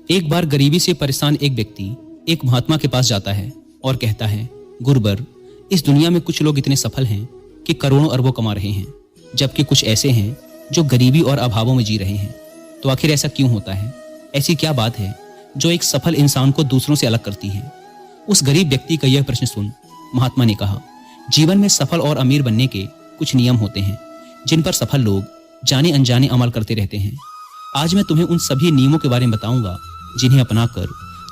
एक बार गरीबी से परेशान एक व्यक्ति एक महात्मा के पास जाता है और कहता है, गुरुवर, इस दुनिया में कुछ लोग इतने सफल हैं कि करोड़ों अरबों कमा रहे हैं, जबकि कुछ ऐसे हैं जो गरीबी और अभावों में जी रहे हैं। तो आखिर ऐसा क्यों होता है? ऐसी क्या बात है जो एक सफल इंसान को दूसरों से अलग करती है? उस गरीब व्यक्ति का यह प्रश्न सुन महात्मा ने कहा, जीवन में सफल और अमीर बनने के कुछ नियम होते हैं जिन पर सफल लोग जाने अनजाने अमल करते रहते हैं। आज मैं तुम्हें उन सभी नियमों के बारे में बताऊंगा जिन्हें अपनाकर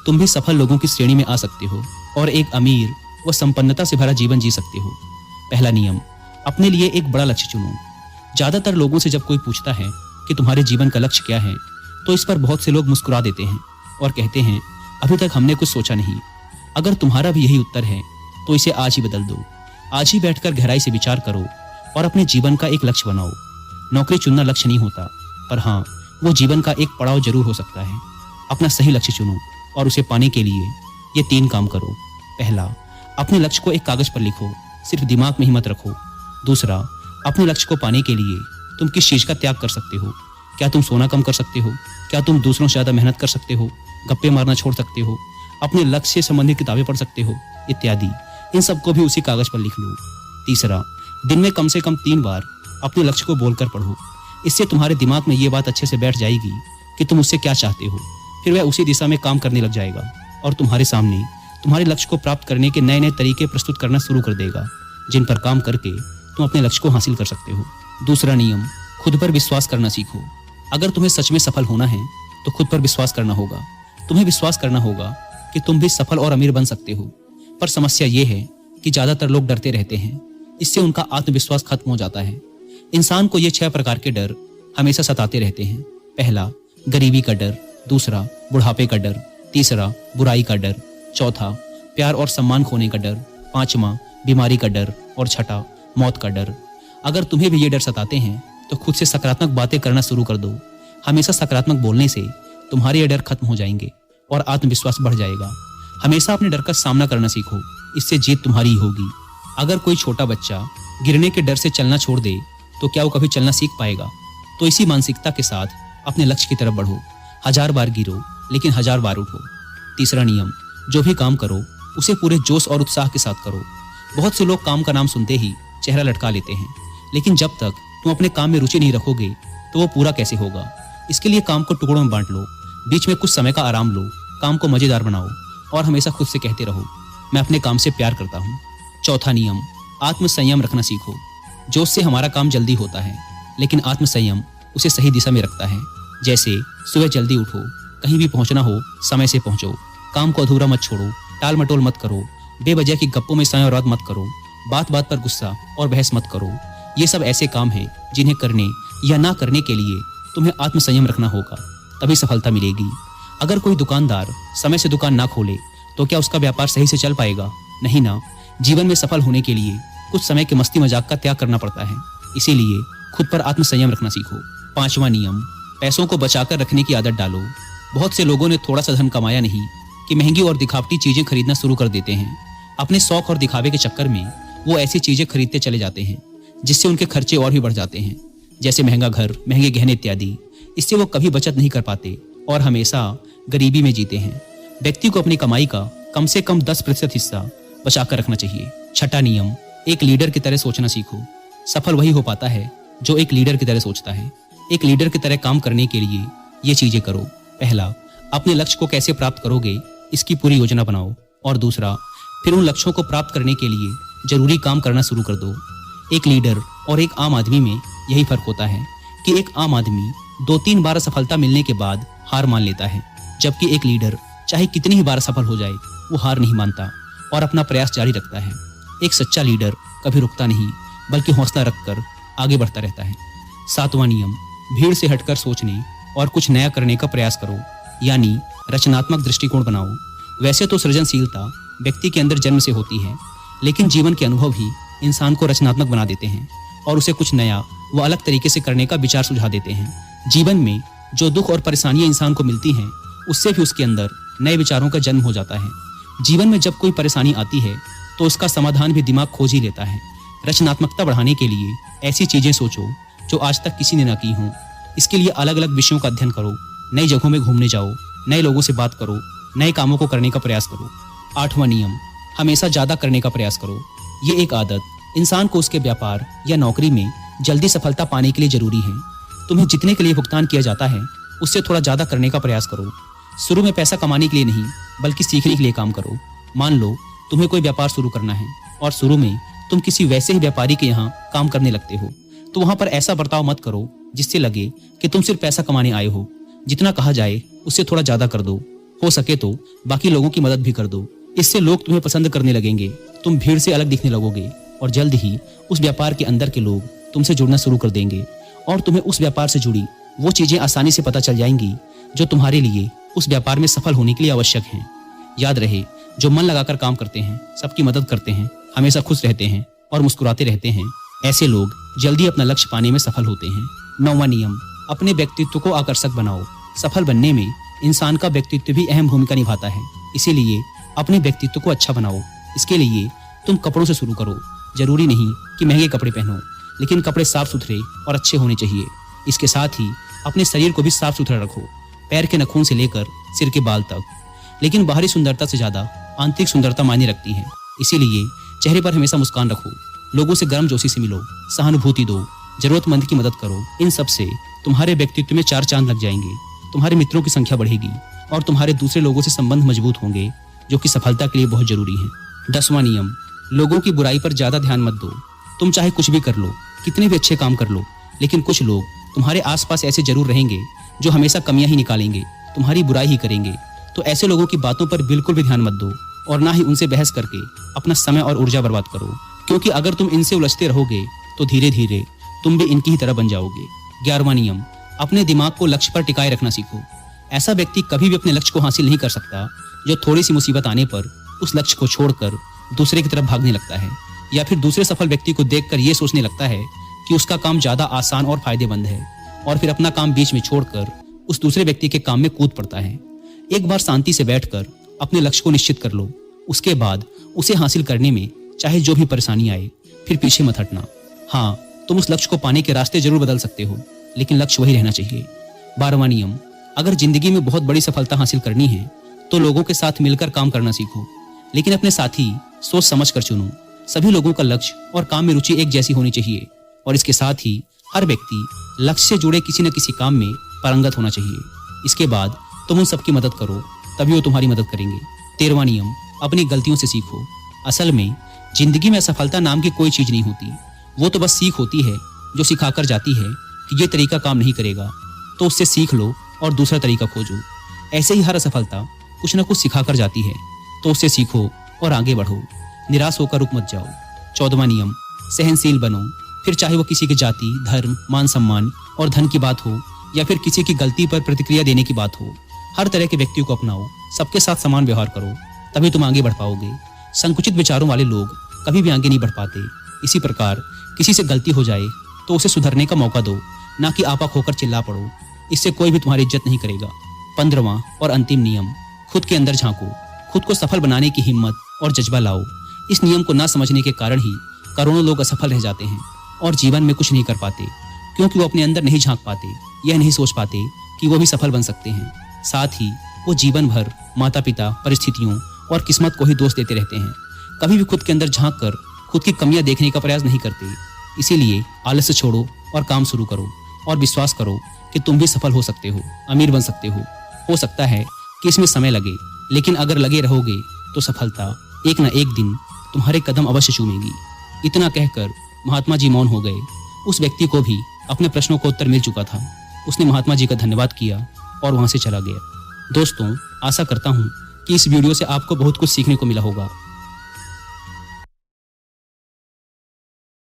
तुम भी सफल लोगों की श्रेणी में आ सकते हो और एक अमीर व संपन्नता से भरा जीवन जी सकते हो। पहला नियम, अपने लिए एक बड़ा लक्ष्य चुनो। ज्यादातर लोगों से जब कोई पूछता है कि तुम्हारे जीवन का लक्ष्य क्या है, तो इस पर बहुत से लोग मुस्कुरा देते हैं और कहते हैं, अभी तक हमने कुछ सोचा नहीं। अगर तुम्हारा भी यही उत्तर है तो इसे आज ही बदल दो। आज ही बैठकर गहराई से विचार करो और अपने जीवन का एक लक्ष्य बनाओ। नौकरी चुनना लक्ष्य नहीं होता, पर हाँ, वो जीवन का एक पड़ाव जरूर हो सकता है। अपना सही लक्ष्य चुनो और उसे पाने के लिए ये 3 काम करो। पहला, अपने लक्ष्य को एक कागज पर लिखो, सिर्फ दिमाग में ही मत रखो। दूसरा, अपने लक्ष्य को पाने के लिए तुम किस चीज का त्याग कर सकते हो? क्या तुम सोना कम कर सकते हो? क्या तुम दूसरों से ज्यादा मेहनत कर सकते हो? गप्पे मारना छोड़ सकते हो? अपने लक्ष्य से संबंधित किताबें पढ़ सकते हो? इत्यादि। इन सबको भी उसी कागज पर लिख लो। तीसरा, दिन में कम से कम 3 बार अपने लक्ष्य को बोलकर पढ़ो। इससे तुम्हारे दिमाग में ये बात अच्छे से बैठ जाएगी कि तुम उससे क्या चाहते हो। फिर वह उसी दिशा में काम करने लग जाएगा और तुम्हारे सामने तुम्हारे लक्ष्य को प्राप्त करने के नए नए तरीके प्रस्तुत करना शुरू कर देगा, जिन पर काम करके तुम अपने लक्ष्य को हासिल कर सकते हो। दूसरा नियम, खुद पर विश्वास करना सीखो। अगर तुम्हें सच में सफल होना है तो खुद पर विश्वास करना होगा। तुम्हें विश्वास करना होगा कि तुम भी सफल और अमीर बन सकते हो। पर समस्या ये है कि ज्यादातर लोग डरते रहते हैं। इससे उनका आत्मविश्वास खत्म हो जाता है। इंसान को ये 6 प्रकार के डर हमेशा सताते रहते हैं। पहला, गरीबी का डर। दूसरा, बुढ़ापे का डर। तीसरा, बुराई का डर। चौथा, प्यार और सम्मान खोने का डर। पांचवा, बीमारी का डर। और छठा, मौत का डर। अगर तुम्हें भी ये डर सताते हैं तो खुद से सकारात्मक बातें करना शुरू कर दो। हमेशा सकारात्मक बोलने से तुम्हारे ये डर खत्म हो जाएंगे और आत्मविश्वास बढ़ जाएगा। हमेशा अपने डर का सामना करना सीखो, इससे जीत तुम्हारी ही होगी। अगर कोई छोटा बच्चा गिरने के डर से चलना छोड़ दे तो क्या वो कभी चलना सीख पाएगा? तो इसी मानसिकता के साथ अपने लक्ष्य की तरफ बढ़ो। 1000 बार गिरो लेकिन 1000 बार उठो। तीसरा नियम, जो भी काम करो उसे पूरे जोश और उत्साह के साथ करो। बहुत से लोग काम का नाम सुनते ही चेहरा लटका लेते हैं, लेकिन जब तक तुम अपने काम में रुचि नहीं रखोगे तो वो पूरा कैसे होगा? इसके लिए काम को टुकड़ों में बांट लो, बीच में कुछ समय का आराम लो, काम को मजेदार बनाओ और हमेशा खुद से कहते रहो, मैं अपने काम से प्यार करता हूँ। चौथा नियम, आत्मसंयम रखना सीखो। जोश से हमारा काम जल्दी होता है, लेकिन आत्मसंयम उसे सही दिशा में रखता है। जैसे सुबह जल्दी उठो, कहीं भी पहुंचना हो समय से पहुंचो, काम को अधूरा मत छोड़ो, टाल मटोल मत करो, बेवजह की गप्पों में समय बर्बाद मत करो, बात बात पर गुस्सा और बहस मत करो। ये सब ऐसे काम हैं जिन्हें करने या ना करने के लिए तुम्हें आत्मसंयम रखना होगा, तभी सफलता मिलेगी। अगर कोई दुकानदार समय से दुकान ना खोले तो क्या उसका व्यापार सही से चल पाएगा? नहीं ना। जीवन में सफल होने के लिए कुछ समय के मस्ती मजाक का त्याग करना पड़ता है, इसीलिए खुद पर आत्मसंयम रखना सीखो। पांचवा नियम, पैसों को बचाकर रखने की आदत डालो। बहुत से लोगों ने थोड़ा सा धन कमाया नहीं कि महंगी और दिखावटी चीजें खरीदना शुरू कर देते हैं। अपने शौक और दिखावे के चक्कर में वो ऐसी चीजें खरीदते चले जाते हैं जिससे उनके खर्चे और भी बढ़ जाते हैं, जैसे महंगा घर, महंगे गहने इत्यादि। इससे वो कभी बचत नहीं कर पाते और हमेशा गरीबी में जीते हैं। व्यक्ति को अपनी कमाई का कम से कम 10% हिस्सा बचाकर रखना चाहिए। छठा नियम, एक लीडर की तरह सोचना सीखो। सफल वही हो पाता है जो एक लीडर की तरह सोचता है। एक लीडर की तरह काम करने के लिए ये चीजें करो। पहला, अपने लक्ष्य को कैसे प्राप्त करोगे इसकी पूरी योजना बनाओ। और दूसरा, फिर उन लक्ष्यों को प्राप्त करने के लिए जरूरी काम करना शुरू कर दो। एक लीडर और एक आम आदमी में यही फर्क होता है कि एक आम आदमी 2-3 बार सफलता मिलने के बाद हार मान लेता है, जबकि एक लीडर चाहे कितनी ही बार सफल हो जाए वो हार नहीं मानता और अपना प्रयास जारी रखता है। एक सच्चा लीडर कभी रुकता नहीं बल्कि हौसला रखकर आगे बढ़ता रहता है। 7वां नियम, भीड़ से हटकर सोचने और कुछ नया करने का प्रयास करो, यानी रचनात्मक दृष्टिकोण बनाओ। वैसे तो सृजनशीलता व्यक्ति के अंदर जन्म से होती है, लेकिन जीवन के अनुभव ही इंसान को रचनात्मक बना देते हैं और उसे कुछ नया व अलग तरीके से करने का विचार सुझा देते हैं। जीवन में जो दुख और परेशानियां इंसान को मिलती हैं, उससे भी उसके अंदर नए विचारों का जन्म हो जाता है। जीवन में जब कोई परेशानी आती है तो उसका समाधान भी दिमाग खोज ही लेता है। रचनात्मकता बढ़ाने के लिए ऐसी चीजें सोचो जो आज तक किसी ने ना की हों। इसके लिए अलग अलग विषयों का अध्ययन करो, नई जगहों में घूमने जाओ नए लोगों से बात करो, नए कामों को करने का प्रयास करो। 8वां नियम, हमेशा ज्यादा करने का प्रयास करो। ये एक आदत इंसान को उसके व्यापार या नौकरी में जल्दी सफलता पाने के लिए जरूरी है। तुम्हें जितने के लिए भुगतान किया जाता है उससे थोड़ा ज्यादा करने का प्रयास करो। शुरू में पैसा कमाने के लिए नहीं बल्कि सीखने के लिए काम करो। मान लो तुम्हें कोई व्यापार शुरू करना है और शुरू में तुम किसी वैसे ही व्यापारी के यहाँ काम करने लगते हो, तो वहां पर ऐसा बर्ताव मत करो जिससे लगे कि तुम सिर्फ पैसा कमाने आए हो। जितना कहा जाए उससे थोड़ा ज्यादा कर दो। हो सके तो बाकी लोगों की मदद भी कर दो। इससे लोग तुम्हें पसंद करने लगेंगे, तुम भीड़ से अलग दिखने लगोगे और जल्द ही उस व्यापार के अंदर के लोग तुमसे जुड़ना शुरू कर देंगे और तुम्हें उस व्यापार से जुड़ी वो चीजें आसानी से पता चल जाएंगी जो तुम्हारे लिए उस व्यापार में सफल होने के लिए आवश्यक हैं। याद रहे, जो मन लगाकर काम करते हैं, सबकी मदद करते हैं, हमेशा खुश रहते हैं और मुस्कुराते रहते हैं, ऐसे लोग जल्दी अपना लक्ष्य पाने में सफल होते हैं। 9वां नियम, अपने व्यक्तित्व को आकर्षक बनाओ। सफल बनने में इंसान का व्यक्तित्व भी अहम भूमिका निभाता है, इसीलिए अपने व्यक्तित्व को अच्छा बनाओ। इसके लिए तुम कपड़ों से शुरू करो। जरूरी नहीं कि महंगे कपड़े पहनो, लेकिन कपड़े साफ सुथरे और अच्छे होने चाहिए। इसके साथ ही अपने शरीर को भी साफ सुथरा रखो, पैर के नखून से लेकर सिर के बाल तक। लेकिन बाहरी सुंदरता से ज्यादा आंतरिक सुंदरता मायने रखती है, इसीलिए चेहरे पर हमेशा मुस्कान रखो, लोगों से गर्मजोशी से मिलो, सहानुभूति दो, जरूरतमंद की मदद करो। इन सब से तुम्हारे व्यक्तित्व में 4 चांद लग जाएंगे, तुम्हारे मित्रों की संख्या बढ़ेगी और तुम्हारे दूसरे लोगों से संबंध मजबूत होंगे, जो कि सफलता के लिए बहुत जरूरी है। 10वां नियम, लोगों की बुराई पर ज्यादा ध्यान मत दो। तुम चाहे कुछ भी कर लो, कितने भी अच्छे काम कर लो, लेकिन कुछ लोग तुम्हारे आसपास ऐसे जरूर रहेंगे जो हमेशा कमियां ही निकालेंगे, तुम्हारी बुराई ही करेंगे। तो ऐसे लोगों की बातों पर बिल्कुल भी ध्यान मत दो और ना ही उनसे बहस करके अपना समय और ऊर्जा बर्बाद करो, क्योंकि अगर तुम इनसे उलझते रहोगे तो धीरे धीरे तुम भी इनकी ही तरह बन जाओगे। 11वां नियम, अपने दिमाग को लक्ष्य पर टिकाए रखना सीखो। ऐसा व्यक्ति कभी भी अपने लक्ष्य को हासिल नहीं कर सकता जो थोड़ी सी मुसीबत आने पर उस लक्ष्य को छोड़कर दूसरे की तरफ भागने लगता है, या फिर दूसरे सफल व्यक्ति को देखकर यह सोचने लगता है कि उसका काम ज्यादा आसान और फायदेमंद है और फिर अपना काम बीच में छोड़कर उस दूसरे व्यक्ति के काम में कूद पड़ता है। एक बार शांति से बैठकर अपने लक्ष्य को निश्चित कर लो, उसके बाद उसे हासिल करने में चाहे जो भी परेशानी आए फिर पीछे मत हटना। हाँ, तुम उस लक्ष्य को पाने के रास्ते जरूर बदल सकते हो, लेकिन लक्ष्य वही रहना चाहिए। 12वां नियम, अगर जिंदगी में बहुत बड़ी सफलता हासिल करनी है तो लोगों के साथ मिलकर काम करना सीखो, लेकिन अपने साथी सोच समझ कर चुनो। सभी लोगों का लक्ष्य और काम में रुचि एक जैसी होनी चाहिए और इसके साथ ही हर व्यक्ति लक्ष्य से जुड़े किसी न किसी काम में पारंगत होना चाहिए। इसके बाद तुम उन सबकी मदद करो, तभी वो तुम्हारी मदद करेंगे। 13वां नियम, अपनी गलतियों से सीखो। असल में जिंदगी में असफलता नाम की कोई चीज नहीं होती, वो तो बस सीख होती है जो सिखाकर जाती है कि ये तरीका काम नहीं करेगा, तो उससे सीख लो और दूसरा तरीका खोजो। ऐसे ही हर असफलता कुछ न कुछ सिखाकर जाती है, तो उससे सीखो और आगे बढ़ो, निराश होकर रुक मत जाओ। 14वां नियम, सहनशील बनो। फिर चाहे वो किसी की जाति, धर्म, मान सम्मान और धन की बात हो या फिर किसी की गलती पर प्रतिक्रिया देने की बात हो, हर तरह के व्यक्तियों को अपनाओ, सबके साथ समान व्यवहार करो, तभी तुम आगे बढ़ पाओगे। संकुचित विचारों वाले लोग कभी भी आगे नहीं बढ़ पाते। इसी प्रकार किसी से गलती हो जाए तो उसे सुधरने का मौका दो, ना कि आपा खोकर चिल्ला पड़ो, इससे कोई भी तुम्हारी इज्जत नहीं करेगा। 15वां और अंतिम नियम, खुद के अंदर झांको, खुद को सफल बनाने की हिम्मत और जज्बा लाओ। इस नियम को ना समझने के कारण ही करोड़ों लोग असफल रह जाते हैं और जीवन में कुछ नहीं कर पाते, क्योंकि वो अपने अंदर नहीं झांक पाते, यह नहीं सोच पाते कि वो भी सफल बन सकते हैं। साथ ही वो जीवन भर माता पिता, परिस्थितियों और किस्मत को ही दोष देते रहते हैं, कभी भी खुद के अंदर झांक कर खुद की कमियां देखने का प्रयास नहीं करते। इसीलिए आलस्य छोड़ो और काम शुरू करो और विश्वास करो कि तुम भी सफल हो सकते हो, अमीर बन सकते हो। हो सकता है कि इसमें समय लगे, लेकिन अगर लगे रहोगे तो सफलता एक न एक दिन तुम्हारे कदम अवश्य चूमेगी। इतना कहकर महात्मा जी मौन हो गए। उस व्यक्ति को भी अपने प्रश्नों का उत्तर मिल चुका था। उसने महात्मा जी का धन्यवाद किया और वहां से चला गया। दोस्तों, आशा करता हूं कि इस वीडियो से आपको बहुत कुछ सीखने को मिला होगा।